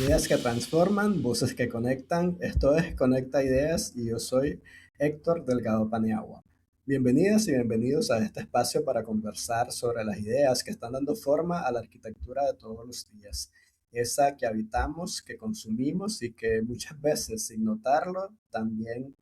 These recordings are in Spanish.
Ideas que transforman, voces que conectan. Esto es Conecta Ideas y yo soy Héctor Delgado Paniagua. Bienvenidas y bienvenidos a este espacio para conversar sobre las ideas que están dando forma a la arquitectura de todos los días. Esa que habitamos, que consumimos y que muchas veces sin notarlo también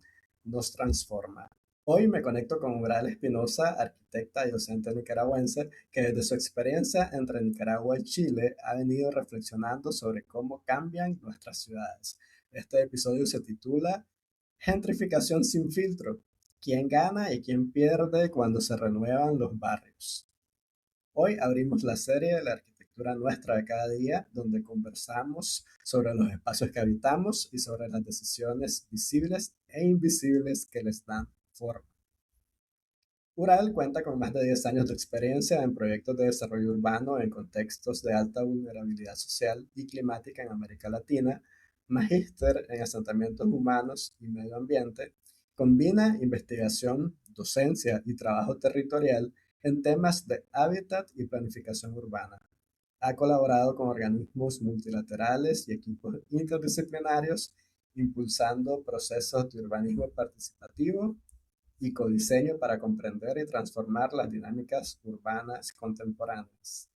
nos transforma. Hoy me conecto con Ural Espinosa, arquitecta y docente nicaragüense, que desde su experiencia entre Nicaragua y Chile ha venido reflexionando sobre cómo cambian nuestras ciudades. Este episodio se titula Gentrificación sin filtro. ¿Quién gana y quién pierde cuando se renuevan los barrios? Hoy abrimos la serie de la arquitectura nuestra de cada día, donde conversamos sobre los espacios que habitamos y sobre las decisiones visibles e invisibles que les dan forma. Ural cuenta con más de 10 años de experiencia en proyectos de desarrollo urbano en contextos de alta vulnerabilidad social y climática en América Latina, magíster en asentamientos humanos y medio ambiente, combina investigación, docencia y trabajo territorial en temas de hábitat y planificación urbana. Ha colaborado con organismos multilaterales y equipos interdisciplinarios, impulsando procesos de urbanismo participativo y codiseño para comprender y transformar las dinámicas urbanas contemporáneas.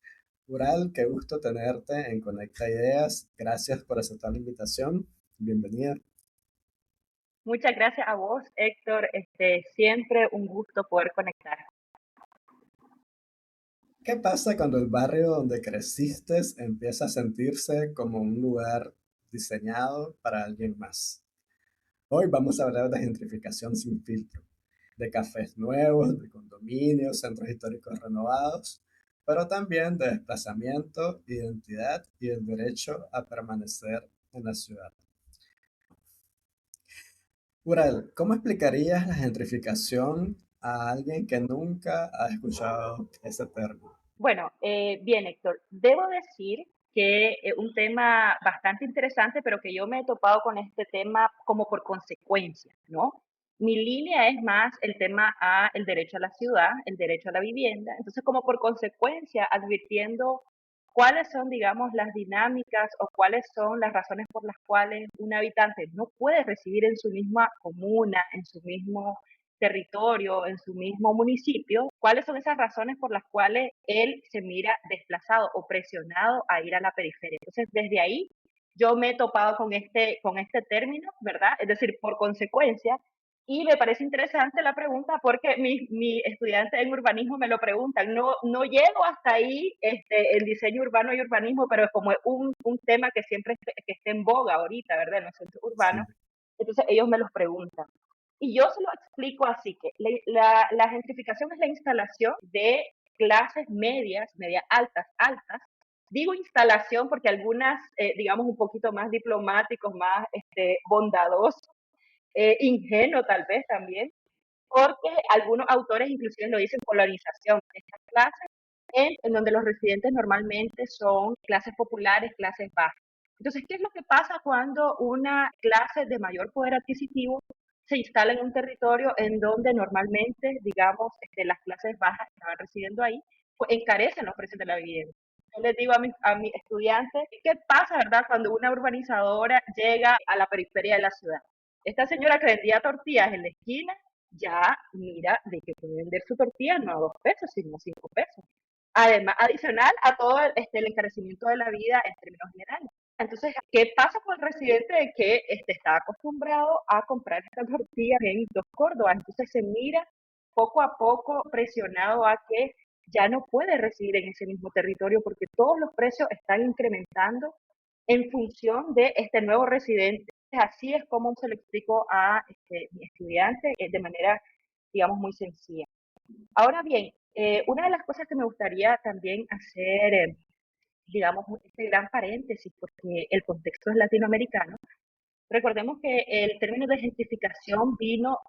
Ural, qué gusto tenerte en Conecta Ideas. Gracias por aceptar la invitación. Bienvenida. Muchas gracias a vos, Héctor. Siempre un gusto poder conectar. ¿Qué pasa cuando el barrio donde creciste empieza a sentirse como un lugar diseñado para alguien más? Hoy vamos a hablar de gentrificación sin filtro, de cafés nuevos, de condominios, centros históricos renovados, pero también de desplazamiento, identidad y el derecho a permanecer en la ciudad. Ural, ¿cómo explicarías la gentrificación a alguien que nunca ha escuchado ese término? Bueno, bien, Héctor. Debo decir que un tema bastante interesante, pero que yo me he topado con este tema como por consecuencia, ¿no? Mi línea es más el tema a el derecho a la ciudad, el derecho a la vivienda. Entonces, como por consecuencia, advirtiendo cuáles son, digamos, las dinámicas o cuáles son las razones por las cuales un habitante no puede residir en su misma comuna, en su mismo territorio, en su mismo municipio, cuáles son esas razones por las cuales él se mira desplazado o presionado a ir a la periferia. Entonces, desde ahí yo me he topado con este término, ¿verdad? Es decir, por consecuencia, y me parece interesante la pregunta porque mi estudiante en urbanismo me lo preguntan. No llego hasta ahí el diseño urbano y urbanismo, pero es como un tema que siempre que esté en boga ahorita, ¿verdad? En los centros urbanos. Sí. Entonces ellos me los preguntan. Y yo se lo explico así, que la gentrificación es la instalación de clases medias, medias altas, altas. Digo instalación porque algunas, digamos, un poquito más diplomáticos, más bondadosos, ingenuo tal vez también, porque algunos autores inclusive lo dicen polarización. Estas clases en donde los residentes normalmente son clases populares, clases bajas. Entonces, ¿qué es lo que pasa cuando una clase de mayor poder adquisitivo se instala en un territorio en donde normalmente, digamos, las clases bajas que estaban residiendo ahí, pues encarecen los precios de la vivienda? Yo les digo a mis estudiantes, ¿qué pasa, verdad, cuando una urbanizadora llega a la periferia de la ciudad? Esta señora que vendía tortillas en la esquina, ya mira de que puede vender su tortilla no a 2 pesos, sino a 5 pesos. Además, adicional a todo el encarecimiento de la vida en términos generales. Entonces, ¿qué pasa con el residente que está acostumbrado a comprar estas tortillas en 2 Córdobas? Entonces se mira poco a poco presionado a que ya no puede residir en ese mismo territorio porque todos los precios están incrementando en función de este nuevo residente. Así es como se lo explico a mi estudiante de manera, digamos, muy sencilla. Ahora bien, una de las cosas que me gustaría también hacer, digamos, este gran paréntesis, porque el contexto es latinoamericano. Recordemos que el término de gentrificación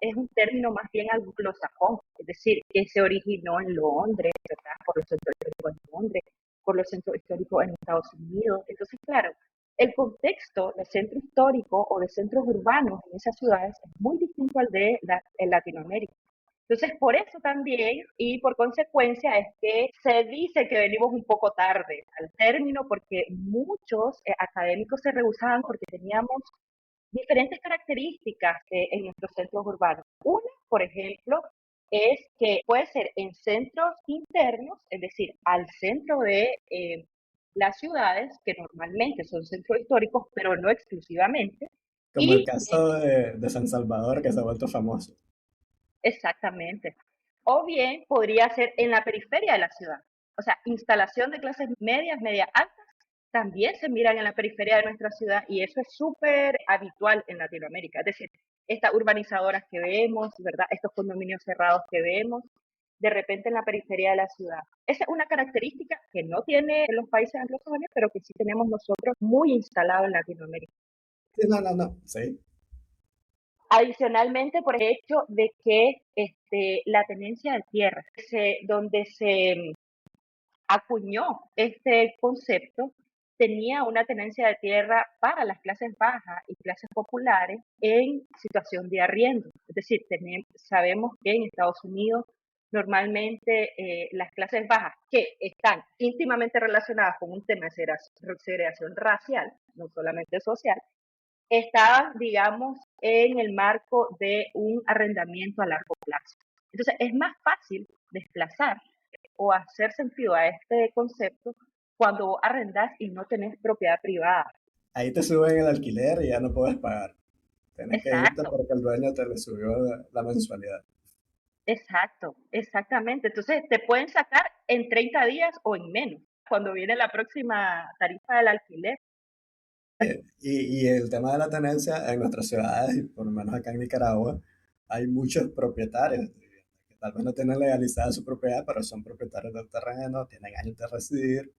es un término más bien anglosajón, es decir, que se originó en Londres, ¿verdad? Por los centros históricos en Londres, por los centros históricos en Estados Unidos. Entonces, claro, el contexto de centro histórico o de centros urbanos en esas ciudades es muy distinto al de en Latinoamérica. Entonces, por eso también y por consecuencia es que se dice que venimos un poco tarde al término porque muchos académicos se rehusaban porque teníamos diferentes características en nuestros centros urbanos. Una, por ejemplo, es que puede ser en centros internos, es decir, al centro de las ciudades, que normalmente son centros históricos, pero no exclusivamente, Como el y caso de San Salvador, que se ha vuelto famoso. exactamente. O bien podría ser en la periferia de la ciudad. O sea, instalación de clases medias, media altas, también se miran en la periferia de nuestra ciudad y eso es súper habitual en Latinoamérica. Es decir, estas urbanizadoras que vemos, ¿verdad? Estos condominios cerrados que vemos, de repente en la periferia de la ciudad. Esa es una característica que no tiene los países anglosajones, pero que sí tenemos nosotros muy instalado en Latinoamérica. Sí, no, no, no, sí. Adicionalmente, por el hecho de que la tenencia de tierra, donde se acuñó este concepto, tenía una tenencia de tierra para las clases bajas y clases populares en situación de arriendo. Es decir, sabemos que en Estados Unidos normalmente las clases bajas, que están íntimamente relacionadas con un tema de segregación racial, no solamente social, está, digamos, en el marco de un arrendamiento a largo plazo. Entonces, es más fácil desplazar o hacer sentido a este concepto cuando vos arrendás y no tenés propiedad privada. Ahí te suben el alquiler y ya no puedes pagar. Tienes que irte Exacto, porque el dueño te le subió la mensualidad. exacto, exactamente. Entonces, te pueden sacar en 30 días o en menos, cuando viene la próxima tarifa del alquiler. Y el tema de la tenencia en nuestras ciudades, y por lo menos acá en Nicaragua, hay muchos propietarios de vivienda que tal vez no tienen legalizada su propiedad, pero son propietarios del terreno, tienen años de residir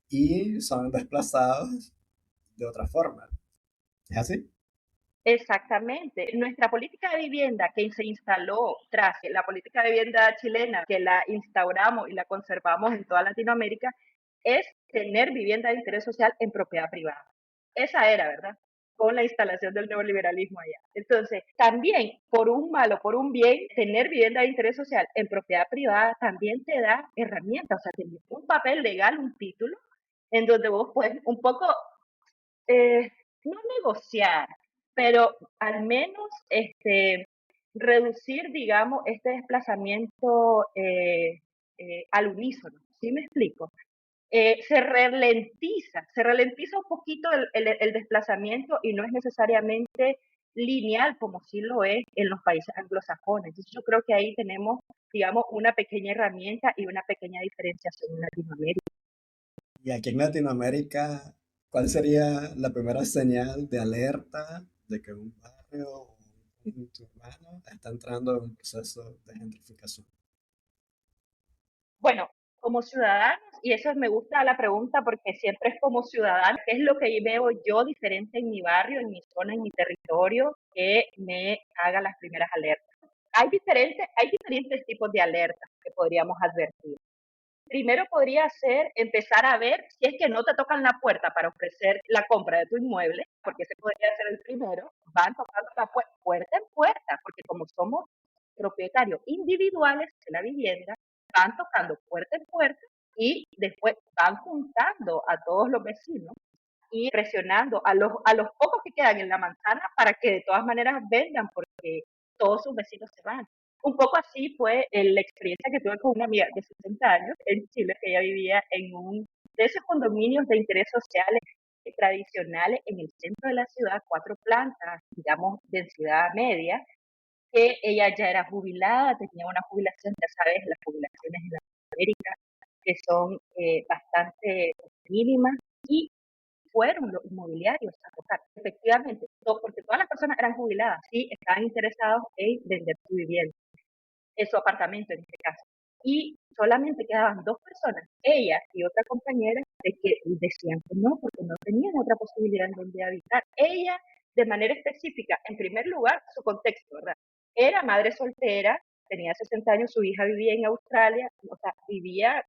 y son desplazados de otra forma. ¿Es así? Exactamente. Nuestra política de vivienda que se instaló tras la política de vivienda chilena, que la instauramos y la conservamos en toda Latinoamérica, es tener vivienda de interés social en propiedad privada. Esa era, ¿verdad? Con la instalación del neoliberalismo allá. Entonces, también, por un mal o por un bien, tener vivienda de interés social en propiedad privada también te da herramientas, o sea, tener un papel legal, un título, en donde vos puedes un poco eh, no negociar, pero al menos reducir, digamos, este desplazamiento al unísono. ¿Sí me explico? Se ralentiza un poquito el desplazamiento y no es necesariamente lineal como sí lo es en los países anglosajones. Entonces yo creo que ahí tenemos, digamos, una pequeña herramienta y una pequeña diferenciación en Latinoamérica. Y aquí en Latinoamérica, ¿cuál sería la primera señal de alerta de que un barrio o un conjunto urbano está entrando en un proceso de gentrificación? Bueno, como ciudadanos, y eso me gusta la pregunta porque siempre es como ciudadano, ¿qué es lo que veo yo diferente en mi barrio, en mi zona, en mi territorio, que me haga las primeras alertas? Hay diferentes tipos de alertas que podríamos advertir. Primero podría ser empezar a ver si es que no te tocan la puerta para ofrecer la compra de tu inmueble, porque ese podría ser el primero, van tocando la puerta en puerta, porque como somos propietarios individuales de la vivienda, van tocando puerta en puerta y después van juntando a todos los vecinos y presionando a los pocos que quedan en la manzana para que de todas maneras vendan, porque todos sus vecinos se van. Un poco así fue la experiencia que tuve con una amiga de 60 años en Chile, que ella vivía en un de esos condominios de interés social tradicionales en el centro de la ciudad, 4 plantas, digamos, densidad media, que ella ya era jubilada, tenía una jubilación, ya sabes, las jubilaciones en América, que son bastante mínimas, y fueron los inmobiliarios a tocar. Efectivamente, porque todas las personas eran jubiladas y estaban interesados en vender su vivienda, en su apartamento en este caso. Y solamente quedaban 2 personas, ella y otra compañera, de que decían que no, porque no tenían otra posibilidad en donde habitar. Ella, de manera específica, en primer lugar, su contexto, ¿verdad? Era madre soltera, tenía 60 años, su hija vivía en Australia, o sea, vivía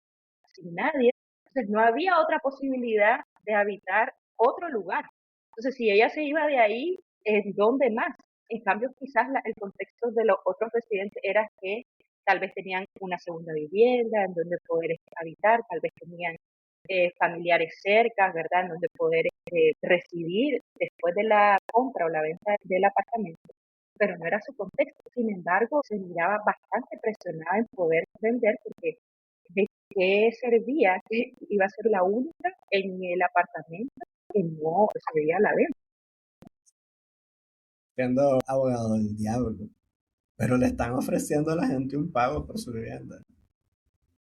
sin nadie. Entonces no había otra posibilidad de habitar otro lugar. Entonces si ella se iba de ahí, ¿en dónde más? En cambio, quizás el contexto de los otros residentes era que tal vez tenían una segunda vivienda en donde poder habitar, tal vez tenían familiares cerca, ¿verdad? En donde poder residir después de la compra o la venta del apartamento, pero no era su contexto. Sin embargo, se miraba bastante presionada en poder vender porque de qué servía que iba a ser la única en el apartamento que no se veía a la venta. Siendo abogado del diablo, pero le están ofreciendo a la gente un pago por su vivienda.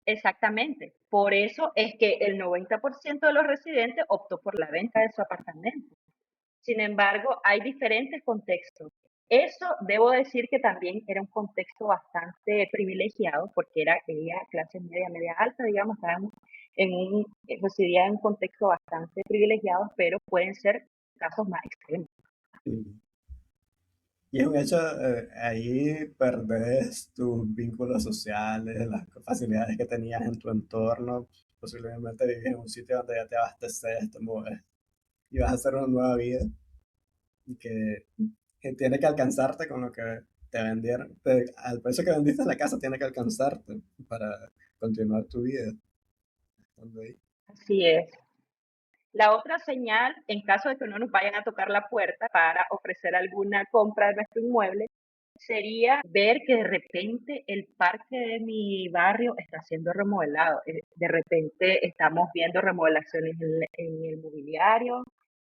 Exactamente. Por eso es que el 90% de los residentes optó por la venta de su apartamento. Sin embargo, hay diferentes contextos. Eso debo decir que también era un contexto bastante privilegiado porque era ella clase media, media alta, digamos, estábamos residía en un contexto bastante privilegiado, pero pueden ser casos más extremos. Sí. Y es un hecho, ahí perdés tus vínculos sociales, las facilidades que tenías en tu entorno. Posiblemente vivías en un sitio donde ya te abasteces, te mueves y vas a hacer una nueva vida y que tiene que alcanzarte con lo que te vendieron. Al precio que vendiste la casa tiene que alcanzarte para continuar tu vida. Estando ahí. Así es. La otra señal, en caso de que no nos vayan a tocar la puerta para ofrecer alguna compra de nuestro inmueble, sería ver que de repente el parque de mi barrio está siendo remodelado. De repente estamos viendo remodelaciones en el mobiliario,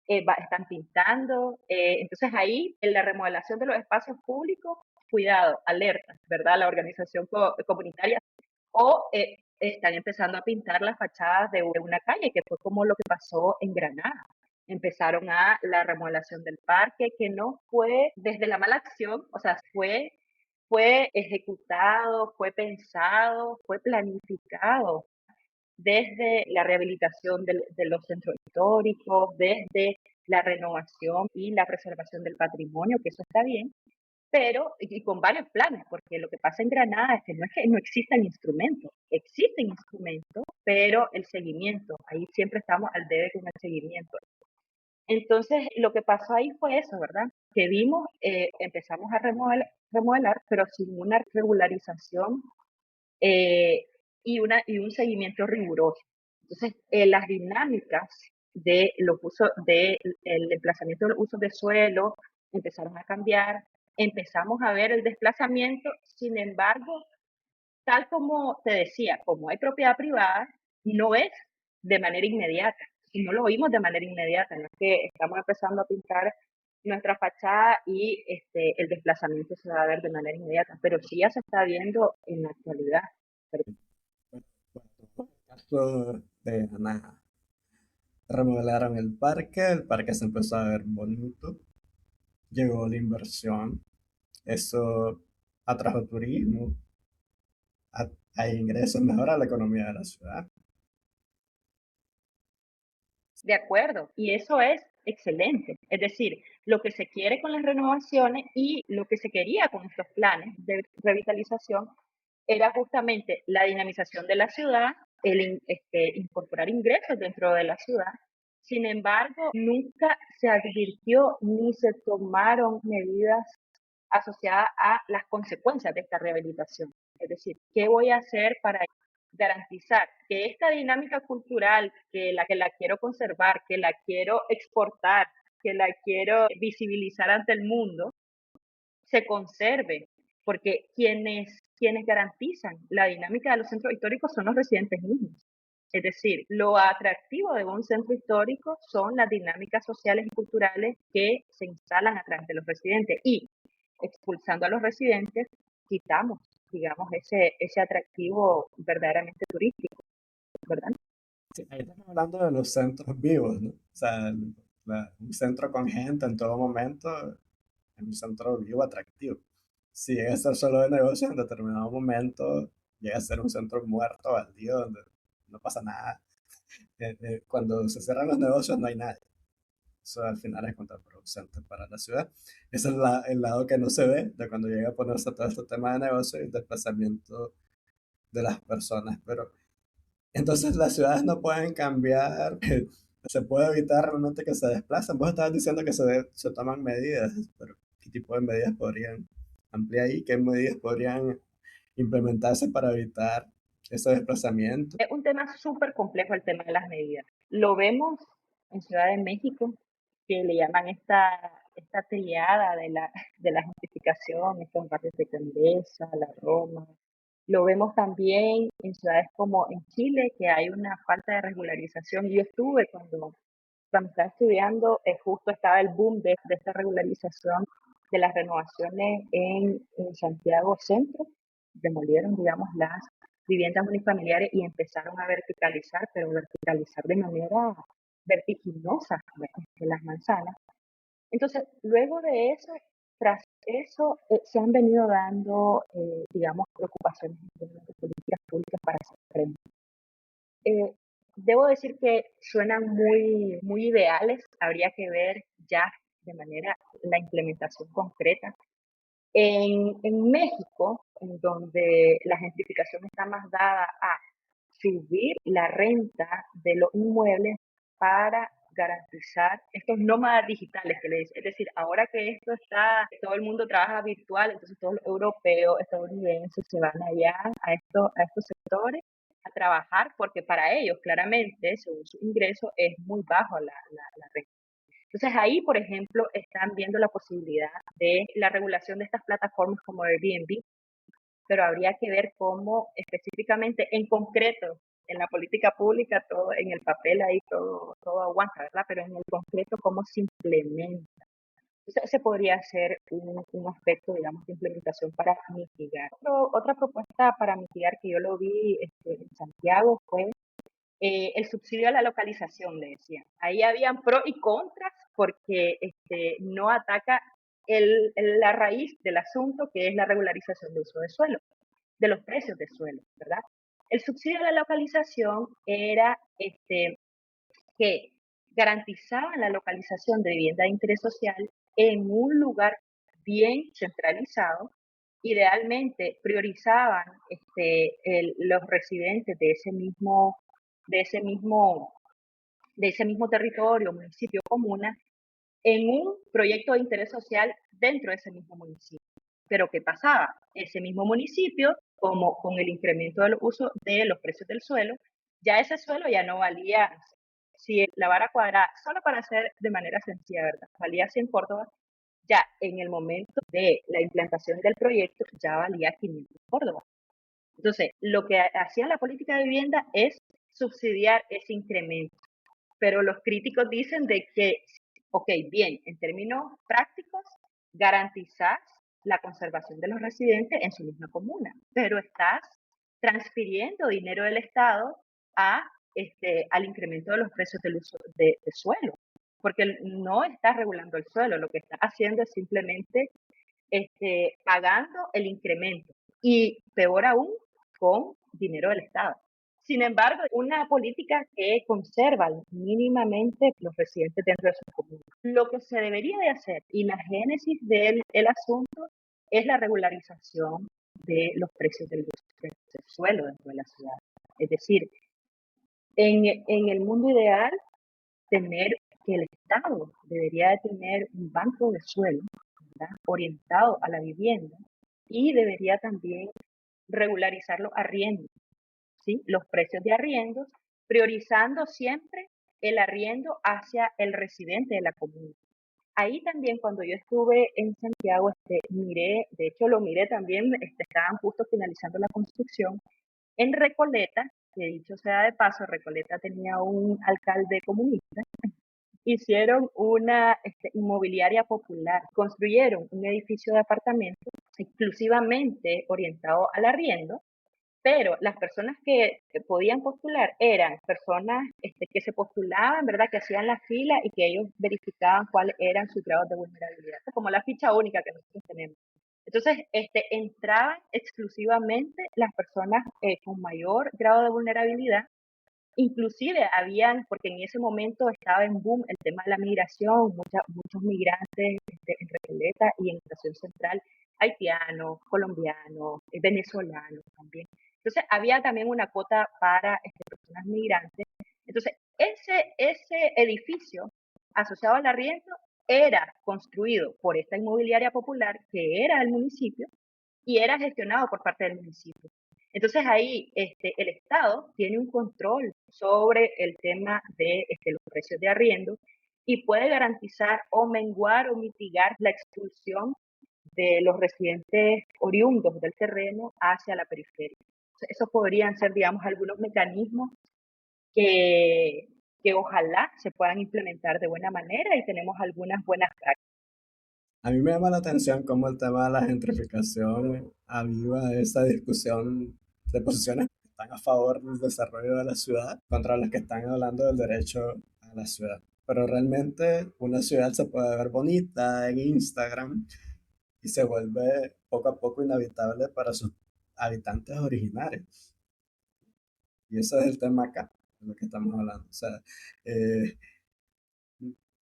están pintando. Entonces ahí, en la remodelación de los espacios públicos, cuidado, alerta, ¿verdad? La organización comunitaria o están empezando a pintar las fachadas de una calle, que fue como lo que pasó en Granada. Empezaron a la remodelación del parque, que no fue desde la mala acción, o sea, fue ejecutado, fue pensado, fue planificado desde la rehabilitación de los centros históricos, desde la renovación y la preservación del patrimonio, que eso está bien, pero y con varios planes, porque lo que pasa en Granada es que no existen instrumentos, existen instrumentos, pero el seguimiento, ahí siempre estamos al debe con el seguimiento. Entonces, lo que pasó ahí fue eso, ¿verdad? Que vimos, empezamos a remodelar, pero sin una regularización eh, y un seguimiento riguroso. Entonces, las dinámicas de los usos, del desplazamiento de los usos de suelo empezaron a cambiar, empezamos a ver el desplazamiento, sin embargo, tal como te decía, como hay propiedad privada, no es de manera inmediata, y no lo vimos de manera inmediata, no es que estamos empezando a pintar nuestra fachada y el desplazamiento se va a ver de manera inmediata, pero sí ya se está viendo en la actualidad. Bueno, caso de nada. Remodelaron el parque se empezó a ver bonito, llegó la inversión, eso atrajo turismo, hay ingresos, mejora la economía de la ciudad. De acuerdo, y eso es excelente. Es decir, lo que se quiere con las renovaciones y lo que se quería con estos planes de revitalización era justamente la dinamización de la ciudad, incorporar ingresos dentro de la ciudad. Sin embargo, nunca se advirtió ni se tomaron medidas asociadas a las consecuencias de esta rehabilitación. Es decir, ¿qué voy a hacer para garantizar que esta dinámica cultural, que la quiero conservar, que la quiero exportar, que la quiero visibilizar ante el mundo, se conserve? Porque quienes garantizan la dinámica de los centros históricos son los residentes mismos. Es decir, lo atractivo de un centro histórico son las dinámicas sociales y culturales que se instalan a través de los residentes. Y expulsando a los residentes, quitamos, digamos, ese atractivo verdaderamente turístico, ¿verdad? Sí, ahí estamos hablando de los centros vivos, ¿no? O sea, un centro con gente en todo momento es un centro vivo atractivo. Si llega a ser solo de negocios, en determinado momento llega a ser un centro muerto, baldío, donde no pasa nada. Cuando se cierran los negocios no hay nadie. Eso al final es contraproducente para la ciudad. Ese es el lado que no se ve de cuando llega a ponerse todo este tema de negocio y desplazamiento de las personas. Pero entonces las ciudades no pueden cambiar, se puede evitar realmente que se desplacen. Vos estabas diciendo que se toman medidas, pero ¿qué tipo de medidas podrían ampliar ahí? ¿Qué medidas podrían implementarse para evitar ese desplazamiento? Es un tema súper complejo el tema de las medidas. Lo vemos en Ciudad de México, que le llaman esta triada de la gentrificación, estos barrios de Condesa, La Roma. Lo vemos también en ciudades como en Chile, que hay una falta de regularización. Yo estuve cuando estaba estudiando, justo estaba el boom de esta regularización de las renovaciones en Santiago Centro. Demolieron, digamos, las viviendas unifamiliares y empezaron a verticalizar, pero verticalizar de manera vertiginosa de las manzanas. Entonces, luego de eso, tras eso, se han venido dando, digamos, preocupaciones en términos de políticas públicas para hacer frente. Eh, Debo decir que suenan muy ideales, habría que ver ya de manera la implementación concreta. En México, en donde la gentrificación está más dada a subir la renta de los inmuebles para garantizar estos nómadas digitales que le dicen. Es decir, ahora que esto está, todo el mundo trabaja virtual, entonces todos los europeos, estadounidenses se van allá a estos sectores a trabajar porque para ellos claramente, según su ingreso, es muy bajo la renta. Entonces ahí, por ejemplo, están viendo la posibilidad de la regulación de estas plataformas como Airbnb, pero habría que ver cómo específicamente, en concreto, en la política pública, todo en el papel ahí todo aguanta, ¿verdad? Pero en el concreto, cómo se implementa. Entonces, ese podría ser un aspecto, digamos, de implementación para mitigar. Otra propuesta para mitigar que yo lo vi en Santiago fue el subsidio a la localización, le decían. Ahí habían pros y contras porque no ataca la raíz del asunto, que es la regularización de uso de suelo, de los precios de suelo, ¿verdad? El subsidio a la localización era que garantizaban la localización de vivienda de interés social en un lugar bien centralizado. Idealmente priorizaban los residentes de ese mismo, de ese mismo territorio, municipio, comuna, en un proyecto de interés social dentro de ese mismo municipio. Pero ¿qué pasaba? Ese mismo municipio, como con el incremento del uso de los precios del suelo, ya ese suelo ya no valía, si la vara cuadrada, solo para hacer de manera sencilla, ¿verdad? Valía 100 Córdoba, ya en el momento de la implantación del proyecto ya valía 500 Córdoba. Entonces, lo que hacía la política de vivienda es subsidiar ese incremento, pero los críticos dicen de que, ok, bien, en términos prácticos, garantizas la conservación de los residentes en su misma comuna, pero estás transfiriendo dinero del Estado a, al incremento de los precios del uso de suelo, porque no estás regulando el suelo, lo que estás haciendo es simplemente pagando el incremento y peor aún con dinero del Estado. Sin embargo, una política que conserva mínimamente los residentes dentro de su comuna. Lo que se debería de hacer y la génesis del asunto es la regularización de los precios del suelo dentro de la ciudad. Es decir, en el mundo ideal, tener que el Estado debería de tener un banco de suelo, ¿verdad?, orientado a la vivienda, y debería también regularizar los arriendos, ¿sí? Los precios de arriendos, priorizando siempre el arriendo hacia el residente de la comuna. Ahí también cuando yo estuve en Santiago, miré, de hecho lo miré también, estaban justo finalizando la construcción en Recoleta, que dicho sea de paso, Recoleta tenía un alcalde comunista. Hicieron una inmobiliaria popular, construyeron un edificio de apartamentos exclusivamente orientado al arriendo, pero las personas que podían postular eran personas que se postulaban, ¿verdad?, que hacían la fila y que ellos verificaban cuáles eran sus grados de vulnerabilidad, como la ficha única que nosotros tenemos. Entonces, entraban exclusivamente las personas con mayor grado de vulnerabilidad. Inclusive habían, porque en ese momento estaba en boom el tema de la migración, muchos migrantes en Recoleta y en Estación Central, haitianos, colombianos, venezolanos también. Entonces había también una cuota para personas migrantes. Entonces ese edificio asociado al arriendo era construido por esta inmobiliaria popular que era del municipio, y era gestionado por parte del municipio. Entonces ahí el Estado tiene un control sobre el tema de los precios de arriendo y puede garantizar o menguar o mitigar la expulsión de los residentes oriundos del terreno hacia la periferia. Esos podrían ser, digamos, algunos mecanismos que, que ojalá se puedan implementar de buena manera y tenemos algunas buenas prácticas. A mí me llama la atención cómo el tema de la gentrificación aviva esa discusión de posiciones que están a favor del desarrollo de la ciudad contra los que están hablando del derecho a la ciudad. Pero realmente una ciudad se puede ver bonita en Instagram y se vuelve poco a poco inhabitable para sus habitantes originarios. Y ese es el tema acá, de lo que estamos hablando. O sea, eh,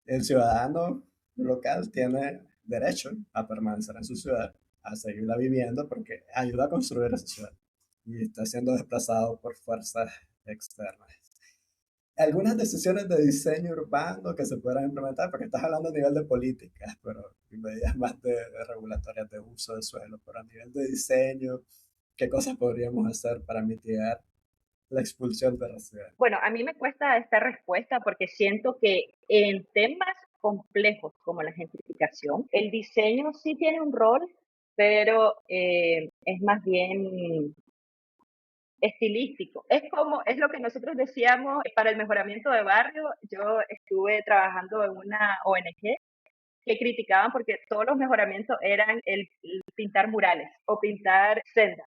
el ciudadano local tiene derecho a permanecer en su ciudad, a seguirla viviendo porque ayuda a construir esa ciudad y está siendo desplazado por fuerzas externas. Algunas decisiones de diseño urbano que se puedan implementar, porque estás hablando a nivel de políticas, pero medidas más de regulatorias de uso de suelo, pero a nivel de diseño, ¿qué cosas podríamos hacer para mitigar la expulsión de la ciudad? Bueno, a mí me cuesta esta respuesta porque siento que en temas complejos como la gentrificación, el diseño sí tiene un rol, pero es más bien estilístico. Es como, es lo que nosotros decíamos para el mejoramiento de barrio. Yo estuve trabajando en una ONG que criticaban porque todos los mejoramientos eran el pintar murales o pintar sendas.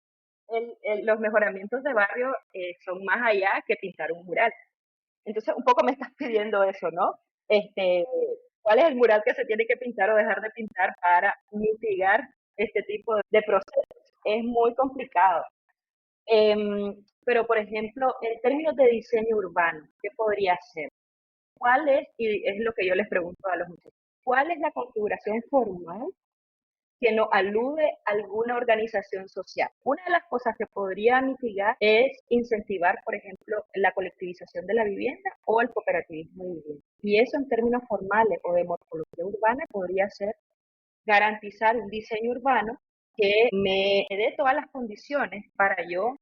Los mejoramientos de barrio son más allá que pintar un mural. Entonces, un poco me estás pidiendo eso, ¿no? Este, ¿Cuál es el mural que se tiene que pintar o dejar de pintar para mitigar este tipo de procesos? Es muy complicado. Pero, por ejemplo, en términos de diseño urbano, ¿qué podría ser? ¿Cuál es, y es lo que yo les pregunto a los muchachos, cuál es la configuración formal que no alude a alguna organización social? Una de las cosas que podría mitigar es incentivar, por ejemplo, la colectivización de la vivienda o el cooperativismo de vivienda. Y eso en términos formales o de morfología urbana podría ser garantizar un diseño urbano que me dé todas las condiciones para yo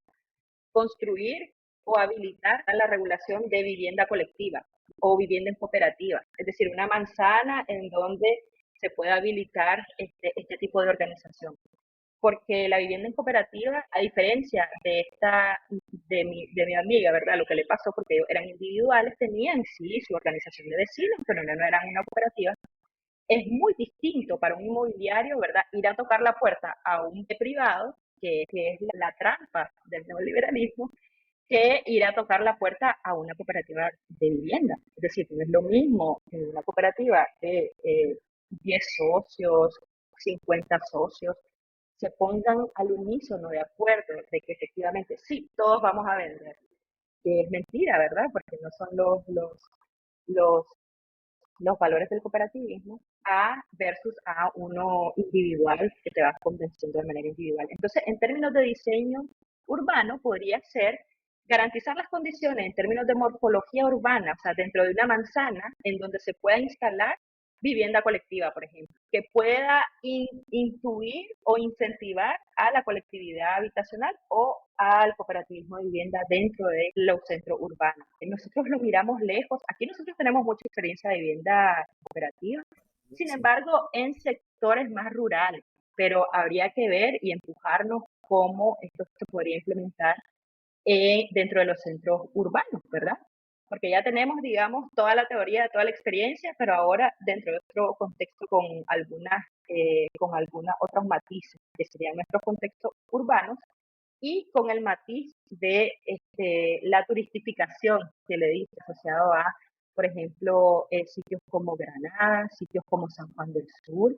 construir o habilitar la regulación de vivienda colectiva o vivienda en cooperativa, es decir, una manzana en donde se pueda habilitar este tipo de organización. Porque la vivienda en cooperativa, a diferencia de mi amiga, ¿verdad? Lo que le pasó, porque ellos eran individuales, tenían sí su organización de vecinos, pero no eran una cooperativa. Es muy distinto para un inmobiliario, ¿verdad? Ir a tocar la puerta a un privado, que es la trampa del neoliberalismo, que ir a tocar la puerta a una cooperativa de vivienda. Es decir, no es lo mismo en una cooperativa de 10 socios, 50 socios, se pongan al unísono de acuerdo de que efectivamente sí, todos vamos a vender. Que es mentira, ¿verdad? Porque no son los, los valores del cooperativismo a versus a uno individual que te vas convenciendo de manera individual. Entonces, en términos de diseño urbano, podría ser garantizar las condiciones en términos de morfología urbana, o sea, dentro de una manzana en donde se pueda instalar vivienda colectiva, por ejemplo, que pueda intuir o incentivar a la colectividad habitacional o al cooperativismo de vivienda dentro de los centros urbanos. Nosotros lo miramos lejos. Aquí nosotros tenemos mucha experiencia de vivienda cooperativa, sin Sí. embargo, en sectores más rurales, pero habría que ver y empujarnos cómo esto se podría implementar dentro de los centros urbanos, ¿verdad? Porque ya tenemos, digamos, toda la teoría, toda la experiencia, pero ahora dentro de otro contexto con algunas otros matices, que serían nuestros contextos urbanos, y con el matiz de la turistificación que le dice asociado a, por ejemplo, sitios como Granada, sitios como San Juan del Sur,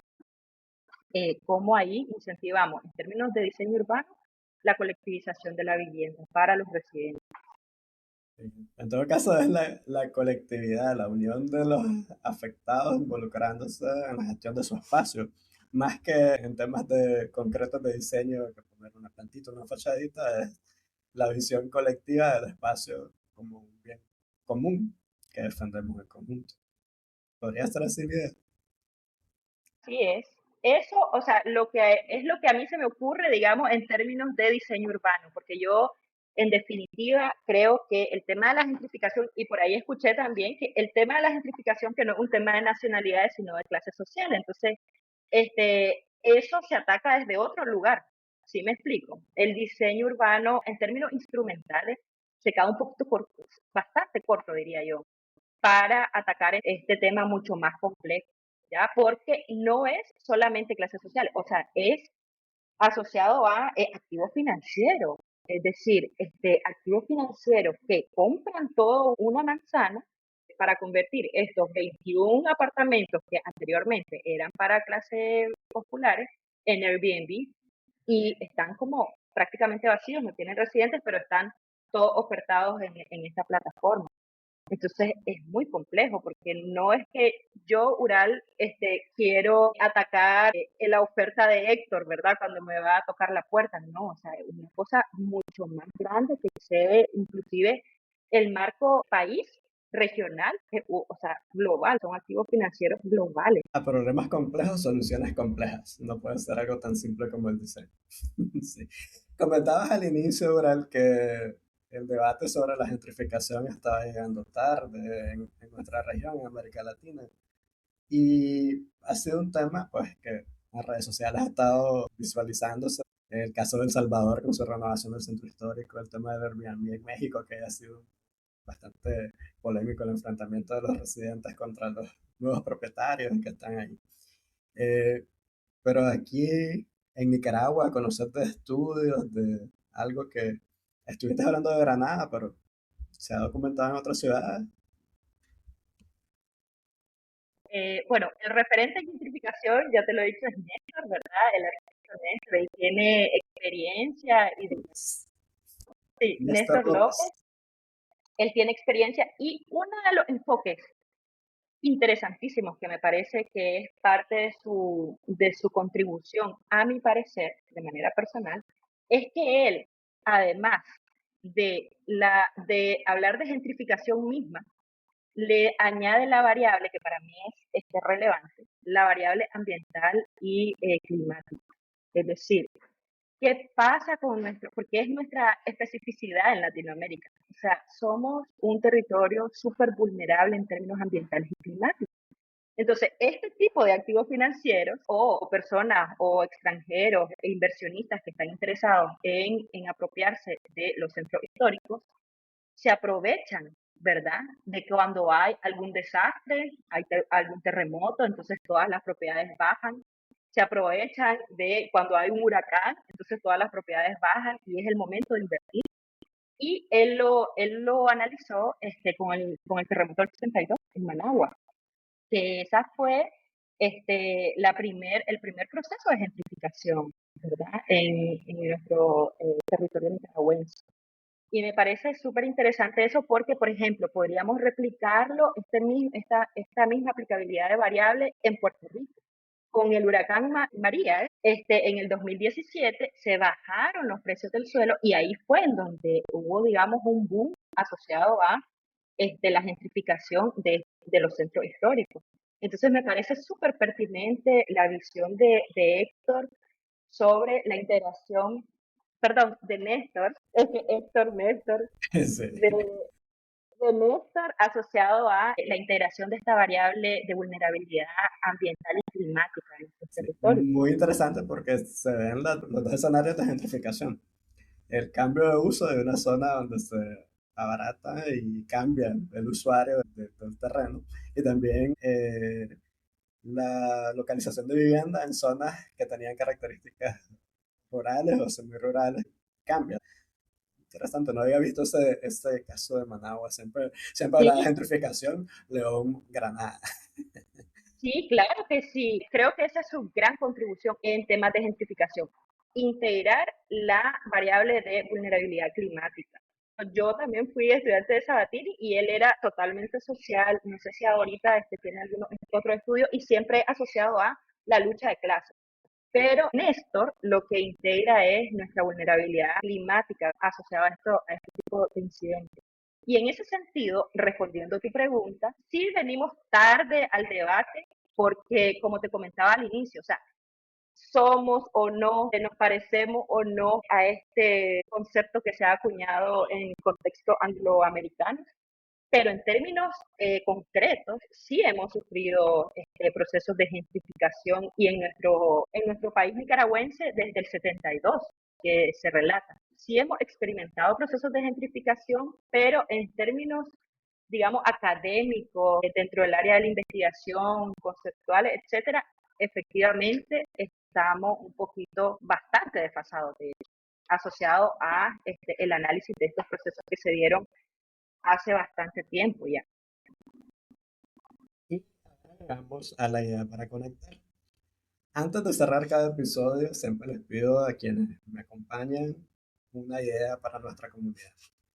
cómo ahí incentivamos en términos de diseño urbano la colectivización de la vivienda para los residentes. En todo caso, es la colectividad, la unión de los afectados involucrándose en la gestión de su espacio, más que en temas concretos de diseño, que poner una plantita, una fachadita, es la visión colectiva del espacio como un bien común que defendemos en conjunto. Podría ser así bien. Así es. Eso, o sea, lo que es lo que a mí se me ocurre, digamos, en términos de diseño urbano, porque yo, en definitiva, creo que el tema de la gentrificación, y por ahí escuché también que el tema de la gentrificación, que no es un tema de nacionalidades, sino de clase social, entonces, eso se ataca desde otro lugar, ¿sí me explico? El diseño urbano, en términos instrumentales, se queda un poquito corto, bastante corto, diría yo, para atacar este tema mucho más complejo, ¿ya? Porque no es solamente clases sociales, o sea, es asociado a activos financieros, es decir, activos financieros que compran toda una manzana para convertir estos 21 apartamentos que anteriormente eran para clases populares en Airbnb y están como prácticamente vacíos, no tienen residentes, pero están todos ofertados en esta plataforma. Entonces es muy complejo porque no es que yo, Ural, quiero atacar la oferta de Héctor, ¿verdad? Cuando me va a tocar la puerta, no, o sea, es una cosa mucho más grande que excede inclusive el marco país regional, o sea, global, son activos financieros globales. A problemas complejos, soluciones complejas. No puede ser algo tan simple como el diseño. Sí. Comentabas al inicio, Ural, que el debate sobre la gentrificación estaba llegando tarde en nuestra región, en América Latina. Y ha sido un tema, pues, que en redes sociales ha estado visualizándose. El caso de El Salvador con su renovación del centro histórico, el tema del Airbnb en México, que ha sido bastante polémico el enfrentamiento de los residentes contra los nuevos propietarios que están ahí. Eh, pero aquí en Nicaragua, conocerte de estudios, de algo que estuviste hablando de Granada, pero se ha documentado en otras ciudades. Bueno, el referente en gentrificación, ya te lo he dicho, es Néstor, ¿verdad? El arquitecto Néstor, él tiene experiencia y sí, Néstor Néstor López, López. él tiene experiencia y uno de los enfoques interesantísimos que me parece que es parte de su contribución, a mi parecer, de manera personal, es que él, además de hablar de gentrificación misma, le añade la variable que para mí es relevante, la variable ambiental y climática. Es decir, ¿qué pasa con nuestro, porque es nuestra especificidad en Latinoamérica? O sea, somos un territorio súper vulnerable en términos ambientales y climáticos. Entonces, este tipo de activos financieros o personas o extranjeros e inversionistas que están interesados en apropiarse de los centros históricos, se aprovechan, ¿verdad? De que cuando hay algún desastre, hay algún terremoto, entonces todas las propiedades bajan. Se aprovechan de cuando hay un huracán, entonces todas las propiedades bajan y es el momento de invertir. Y él lo analizó con el terremoto del 62 en Managua, que esa fue el primer proceso de gentrificación, ¿verdad? En nuestro territorio nicaragüense. Y me parece súper interesante eso porque, por ejemplo, podríamos replicarlo, esta misma aplicabilidad de variable en Puerto Rico. Con el huracán María, en el 2017 se bajaron los precios del suelo y ahí fue en donde hubo, digamos, un boom asociado a la gentrificación de los centros históricos. Entonces me parece súper pertinente la visión de Héctor sobre la integración, perdón, de Néstor, Néstor, de, Sí. de Néstor asociado a la integración de esta variable de vulnerabilidad ambiental y climática en nuestros Sí, territorios. muy interesante porque se ven los dos escenarios de gentrificación. El cambio de uso de una zona donde se abarata y cambia el usuario del terreno y también la localización de vivienda en zonas que tenían características rurales o semirurales cambia. Interesante, no había visto ese caso de Managua. Siempre hablaba de Sí, gentrificación, León, Granada. sí, claro que sí. Creo que esa es su gran contribución en temas de gentrificación. Integrar la variable de vulnerabilidad climática. Yo también fui estudiante de Sabatini y él era totalmente social. No sé si ahorita tiene algún otro estudio y siempre asociado a la lucha de clases. Pero Néstor lo que integra es nuestra vulnerabilidad climática asociada a este tipo de incidentes. Y en ese sentido, respondiendo a tu pregunta, sí venimos tarde al debate porque, como te comentaba al inicio, o sea, somos o no, que nos parecemos o no a este concepto que se ha acuñado en contexto angloamericano. Pero en términos concretos, sí hemos sufrido procesos de gentrificación y en nuestro país nicaragüense desde el 72 que se relata. Sí hemos experimentado procesos de gentrificación, pero en términos, digamos, académicos, dentro del área de la investigación, conceptuales, etcétera, efectivamente estamos un poquito bastante desfasados de ello, asociado a el análisis de estos procesos que se dieron hace bastante tiempo ya. Y llegamos a la idea para conectar. Antes de cerrar cada episodio, siempre les pido a quienes me acompañan una idea para nuestra comunidad.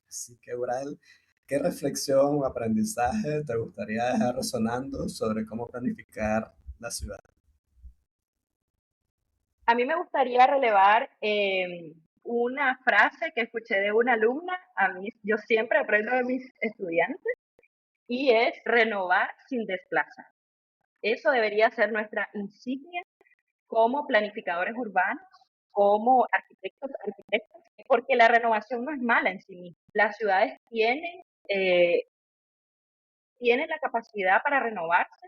Así que, Ural, ¿qué reflexión o aprendizaje te gustaría dejar resonando sobre cómo planificar la ciudad? A mí me gustaría relevar una frase que escuché de una alumna. A mí, yo siempre aprendo de mis estudiantes y es renovar sin desplazar. Eso debería ser nuestra insignia como planificadores urbanos, como arquitectos, porque la renovación no es mala en sí misma. Las ciudades eh, tienen la capacidad para renovarse,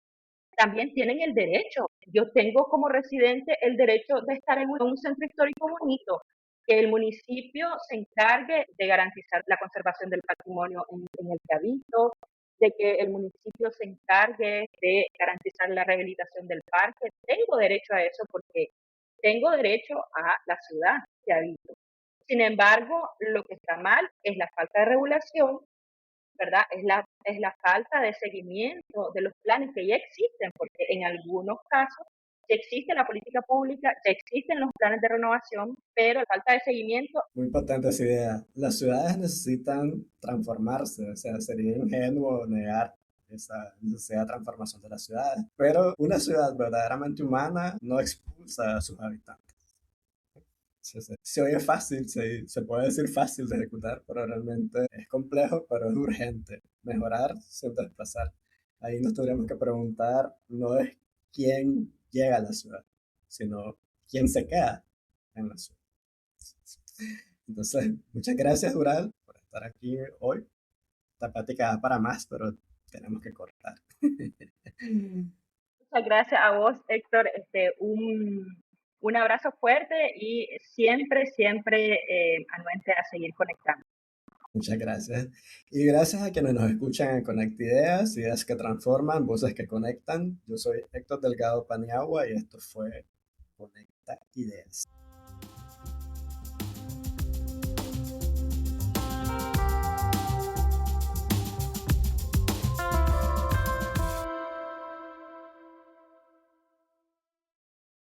también tienen el derecho. Yo tengo como residente el derecho de estar en un centro histórico bonito, que el municipio se encargue de garantizar la conservación del patrimonio en el que habito, de que el municipio se encargue de garantizar la rehabilitación del parque. Tengo derecho a eso porque tengo derecho a la ciudad que habito. Sin embargo, lo que está mal es la falta de regulación, ¿verdad? Es la falta de seguimiento de los planes que ya existen, porque en algunos casos ya existe la política pública, ya existen los planes de renovación, pero la falta de seguimiento. Muy potente esa idea. Las ciudades necesitan transformarse, o sea, sería ingenuo negar esa necesidad de transformación de las ciudades. Pero una ciudad verdaderamente humana no expulsa a sus habitantes. Se oye fácil, se puede decir fácil de ejecutar, pero realmente es complejo, pero es urgente. Mejorar sin desplazar. Ahí nos tendríamos que preguntar, no es quién llega a la ciudad, sino quién se queda en la ciudad. Entonces, muchas gracias, Dural, por estar aquí hoy. Esta plática da para más, pero tenemos que cortar. Muchas gracias a vos, Héctor. Un abrazo fuerte y siempre, siempre anuente a seguir conectando. Muchas gracias. Y gracias a quienes nos escuchan en Conecta Ideas, ideas que transforman, voces que conectan. Yo soy Héctor Delgado Paniagua y esto fue Conecta Ideas.